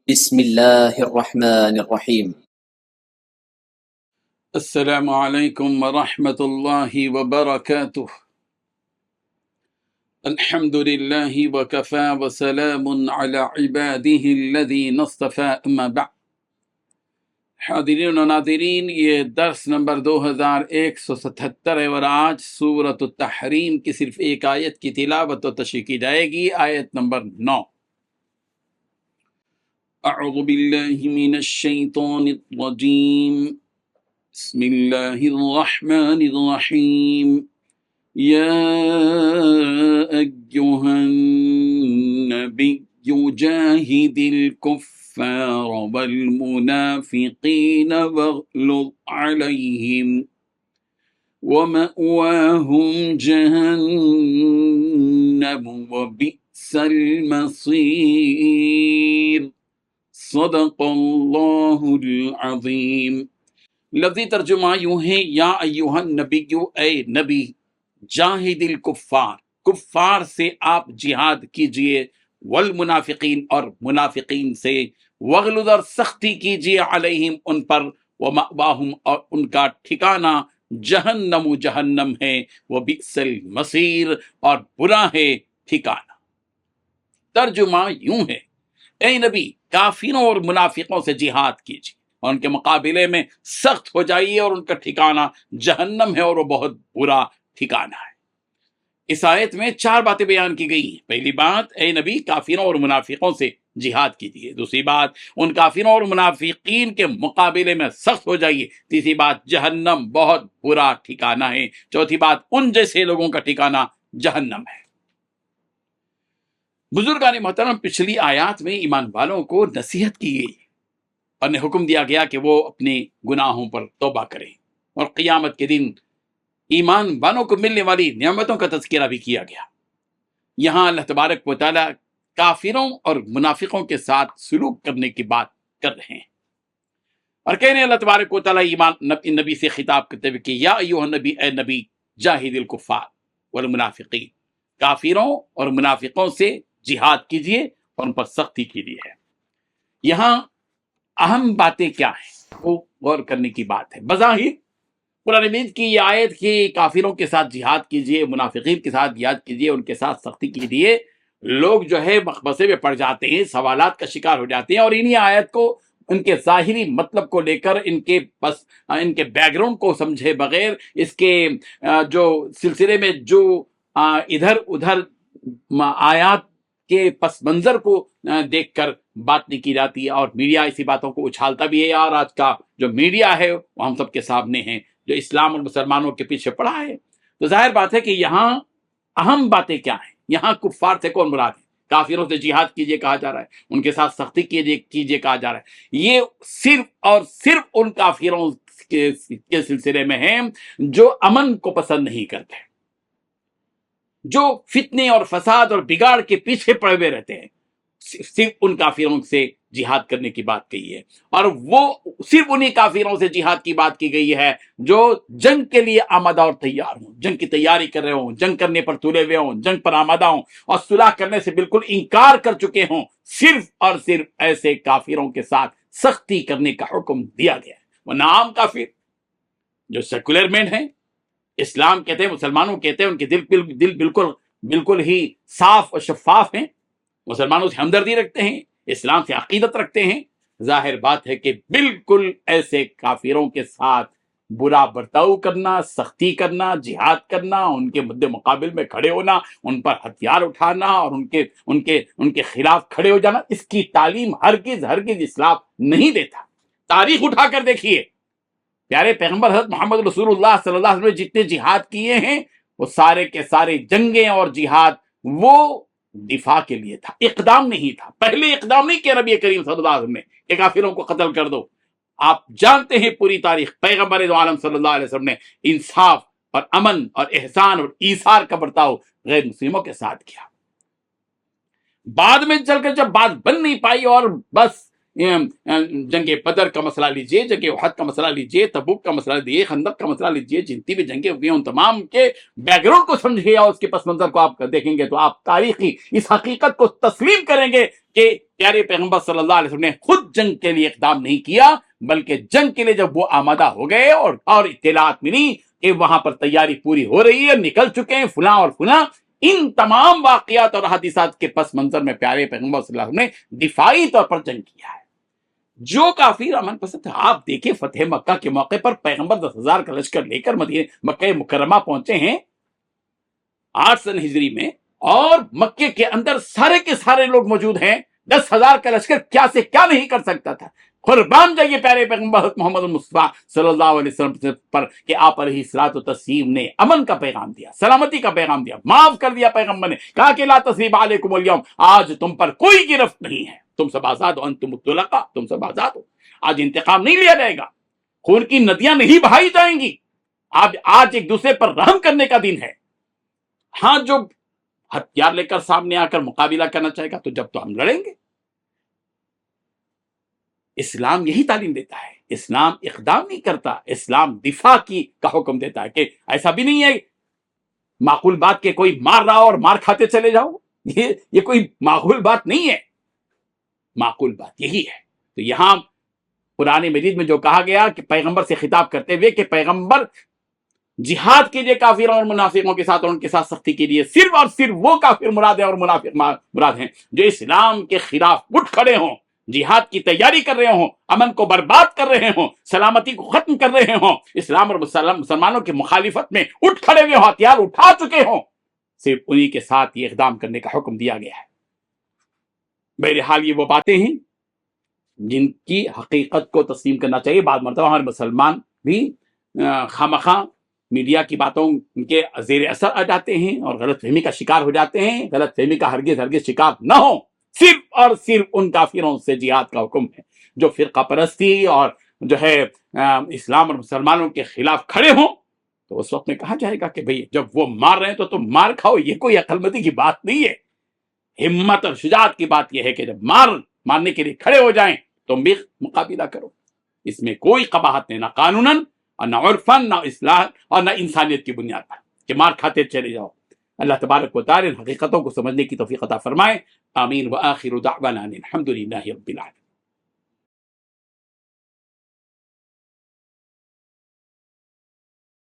بسم الله الرحمن الرحيم. السلام عليكم ورحمة الله وبركاته. الحمد لله وكفى وسلام على عباده الذين اصطفى أما بعد. حاضرین و ناظرین، یہ درس نمبر 2177 ہے اور آج سورۃ التحریم کی صرف ایک آیت کی تلاوت و تشریح کی جائے گی، آیت نمبر 9۔ اعوذ باللہ من الشیطان الرجیم، بسم اللہ الرحمن الرحیم۔ یا ایھا النبی جاہد الکفار والمنافقین واغلظ علیہم ومأواہم جہنم وبئس المصیر۔ صدق اللہ العظیم۔ لفظی ترجمہ یوں ہے، یا ایھا النبی، اے نبی، جاہد الکفار، کفار سے آپ جہاد کیجئے، والمنافقین، اور منافقین سے، وغلظ، اور سختی کیجئے، علیہم، ان پر، ومأواہم، اور ان کا ٹھکانہ، جہنم، جہنم ہے، وبئس المصیر، اور برا ہے ٹھکانہ۔ ترجمہ یوں ہے، اے نبی، کافروں اور منافقوں سے جہاد کیجئے اور ان کے مقابلے میں سخت ہو جائیے، اور ان کا ٹھکانہ جہنم ہے اور وہ بہت برا ٹھکانہ ہے۔ اس آیت میں 4 باتیں بیان کی گئی ہیں۔ پہلی بات، اے نبی، کافروں اور منافقوں سے جہاد کیجیے۔ دوسری بات، ان کافروں اور منافقین کے مقابلے میں سخت ہو جائیے۔ تیسری بات، جہنم بہت برا ٹھکانہ ہے۔ چوتھی بات، ان جیسے لوگوں کا ٹھکانہ جہنم ہے۔ بزرگان محترم، پچھلی آیات میں ایمان والوں کو نصیحت کی گئی اور انہیں حکم دیا گیا کہ وہ اپنے گناہوں پر توبہ کریں، اور قیامت کے دن ایمان والوں کو ملنے والی نعمتوں کا تذکرہ بھی کیا گیا۔ یہاں اللہ تبارک و تعالیٰ کافروں اور منافقوں کے ساتھ سلوک کرنے کی بات کر رہے ہیں، اور کہہ رہے ہیں اللہ تبارک و تعالیٰ ایمان نبی سے خطاب کرتے ہوئے کہ یا ایھا النبی، اے نبی، جاہد الکفار والمنافقین، کافروں اور منافقوں سے جہاد کیجیے اور ان پر سختی کیجیے ہے۔ یہاں اہم باتیں کیا ہیں وہ غور کرنے کی بات ہے۔ بظاہر قرآن مجید کی یہ آیت کہ کافروں کے ساتھ جہاد کیجئے، منافقین کے ساتھ جہاد کیجئے، ان کے ساتھ سختی کیجئے، لوگ جو ہے مخمصے میں پڑ جاتے ہیں، سوالات کا شکار ہو جاتے ہیں، اور انہی آیت کو ان کے ظاہری مطلب کو لے کر ان کے بیک گراؤنڈ کو سمجھے بغیر، اس کے جو سلسلے میں جو ادھر ادھر آیات کے پس منظر کو دیکھ کر بات نہیں کی جاتی، اور میڈیا اسی باتوں کو اچھالتا بھی ہے، اور آج کا جو میڈیا ہے وہ ہم سب کے سامنے ہے، جو اسلام اور مسلمانوں کے پیچھے پڑا ہے۔ تو ظاہر بات ہے کہ یہاں اہم باتیں کیا ہیں۔ یہاں کفار سے کون مراد ہے؟ کافروں سے جہاد کیجئے کہا جا رہا ہے، ان کے ساتھ سختی کیجئے کہا جا رہا ہے۔ یہ صرف اور صرف ان کافروں کے سلسلے میں ہے جو امن کو پسند نہیں کرتے، جو فتنے اور فساد اور بگاڑ کے پیچھے پڑے ہوئے رہتے ہیں، صرف ان کافروں سے جہاد کرنے کی بات کہی ہے۔ اور وہ صرف انہی کافروں سے جہاد کی بات کی گئی ہے جو جنگ کے لیے آمادہ اور تیار ہوں، جنگ کی تیاری کر رہے ہوں، جنگ کرنے پر تلے ہوئے ہوں، جنگ پر آمادہ ہوں، اور صلح کرنے سے بالکل انکار کر چکے ہوں۔ صرف اور صرف ایسے کافروں کے ساتھ سختی کرنے کا حکم دیا گیا ہے۔ ورنہ عام کافر جو سیکولر مین ہیں، اسلام کہتے ہیں، مسلمانوں کہتے ہیں، ان کے دل بالکل ہی صاف اور شفاف ہیں، مسلمانوں سے ہمدردی رکھتے ہیں، اسلام سے عقیدت رکھتے ہیں، ظاہر بات ہے کہ بالکل ایسے کافروں کے ساتھ برا برتاؤ کرنا، سختی کرنا، جہاد کرنا، ان کے مد مقابل میں کھڑے ہونا، ان پر ہتھیار اٹھانا اور ان کے خلاف کھڑے ہو جانا، اس کی تعلیم ہرگز اسلام نہیں دیتا۔ تاریخ اٹھا کر دیکھیے، پیارے پیغمبر حضرت محمد رسول اللہ صلی اللہ علیہ وسلم نے جتنے جہاد کیے ہیں وہ سارے کے سارے جنگیں اور جہاد وہ دفاع کے لیے تھا، اقدام نہیں تھا۔ پہلے اقدام نہیں کیا نبی کریم صلی اللہ علیہ وسلم نے کہ کافروں کو قتل کر دو۔ آپ جانتے ہیں پوری تاریخ، پیغمبر عالم صلی اللہ علیہ وسلم نے انصاف اور امن اور احسان اور ایثار کا برتاؤ غیر مسلموں کے ساتھ کیا۔ بعد میں چل کر جب بات بن نہیں پائی اور بس جنگ بدر کا مسئلہ لیجئے، جنگ احد کا مسئلہ لیجئے، تبوک کا مسئلہ لیجئے، خندق کا مسئلہ لیجئے، جتنی بھی جنگیں ہوئی ہیں ان تمام کے بیک گراؤنڈ کو سمجھیے اور اس کے پس منظر کو آپ دیکھیں گے تو آپ تاریخی اس حقیقت کو تسلیم کریں گے کہ پیارے پیغمبر صلی اللہ علیہ وسلم نے خود جنگ کے لیے اقدام نہیں کیا، بلکہ جنگ کے لیے جب وہ آمادہ ہو گئے اور اطلاعات ملی کہ وہاں پر تیاری پوری ہو رہی ہے، نکل چکے ہیں فلاں اور فلاں، ان تمام واقعات اور حادثات کے پس منظر میں پیارے پیغمبر صلی اللہ علیہ وسلم نے دفاعی طور پر جنگ کیا ہے۔ جو کافر امن پسند ہے، آپ دیکھیں فتح مکہ کے موقع پر پیغمبر 10,000 کا لشکر لے کر مکہ مکرمہ پہنچے ہیں 8 سن ہجری میں، اور مکے کے اندر سارے کے سارے لوگ موجود ہیں۔ 10,000 کا لشکر کیا سے کیا نہیں کر سکتا تھا۔ قربان جائیے پیارے پیغمبر محمد مصطفیٰ صلی اللہ علیہ وسلم پر کہ آپ علیہ الصلوۃ والتسلیم نے امن کا پیغام دیا، سلامتی کا پیغام دیا، معاف کر دیا۔ پیغمبر نے کہا کہ لا تثریب علیکم اليوم، آج تم پر کوئی گرفت نہیں ہے، تم سب آزاد ہو، انتم الطلقاء، تم سب آزاد ہو، آج انتقام نہیں لیا جائے گا، خون کی ندیاں نہیں بہائی جائیں گی، آج ایک دوسرے پر رحم کرنے کا دن ہے۔ ہاں جو ہتھیار لے کر سامنے آ کر مقابلہ کرنا چاہے گا تو جب تو ہم لڑیں گے۔ اسلام یہی تعلیم دیتا ہے، اسلام اقدام نہیں کرتا، اسلام دفاع کا حکم دیتا ہے، کہ ایسا بھی نہیں ہے معقول بات کہ کوئی مار رہا اور مار کھاتے چلے جاؤ، یہ کوئی معقول بات نہیں ہے، معقول بات یہی ہے۔ تو یہاں قرآن مجید میں جو کہا گیا کہ پیغمبر سے خطاب کرتے ہوئے کہ پیغمبر جہاد کیجئے کافروں اور منافقوں کے ساتھ اور ان کے ساتھ سختی کیجئے، صرف اور صرف وہ کافر مراد ہیں اور منافق مراد ہیں جو اسلام کے خلاف اٹھ کھڑے ہوں، جہاد کی تیاری کر رہے ہوں، امن کو برباد کر رہے ہوں، سلامتی کو ختم کر رہے ہوں، اسلام اور مسلمانوں کی مخالفت میں اٹھ کھڑے ہوئے ہوں، ہتھیار اٹھا چکے ہوں، صرف انہی کے ساتھ یہ اقدام کرنے کا حکم دیا گیا ہے۔ بہرحال یہ وہ باتیں ہیں جن کی حقیقت کو تسلیم کرنا چاہیے۔ بعض مرتبہ ہمارے مسلمان بھی خامخواہ میڈیا کی باتوں کے زیر اثر آ جاتے ہیں اور غلط فہمی کا شکار ہو جاتے ہیں۔ غلط فہمی کا ہرگز شکار نہ ہو، صرف اور صرف ان کافروں سے جہاد کا حکم ہے جو فرقہ پرستی اور جو ہے اسلام اور مسلمانوں کے خلاف کھڑے ہوں۔ تو اس وقت میں کہا جائے گا کہ بھئی جب وہ مار رہے ہیں تو تم مار کھاؤ، یہ کوئی عقل مندی کی بات نہیں ہے۔ ہمت اور شجاعت کی بات یہ ہے کہ جب مارنے کے لیے کھڑے ہو جائیں تم بھی مقابلہ کرو، اس میں کوئی قباحت نہیں، نہ قانوناً اور نہ عرفاً، نہ اصلاح اور نہ انسانیت کی بنیاد پر کہ مار کھاتے چلے جاؤ۔ اللہ تبارک و تعالی ان حقیقتوں کو سمجھنے کی توفیق عطا فرمائے۔ آمین۔ وآخر دعوانا الحمد للہ رب العالمین۔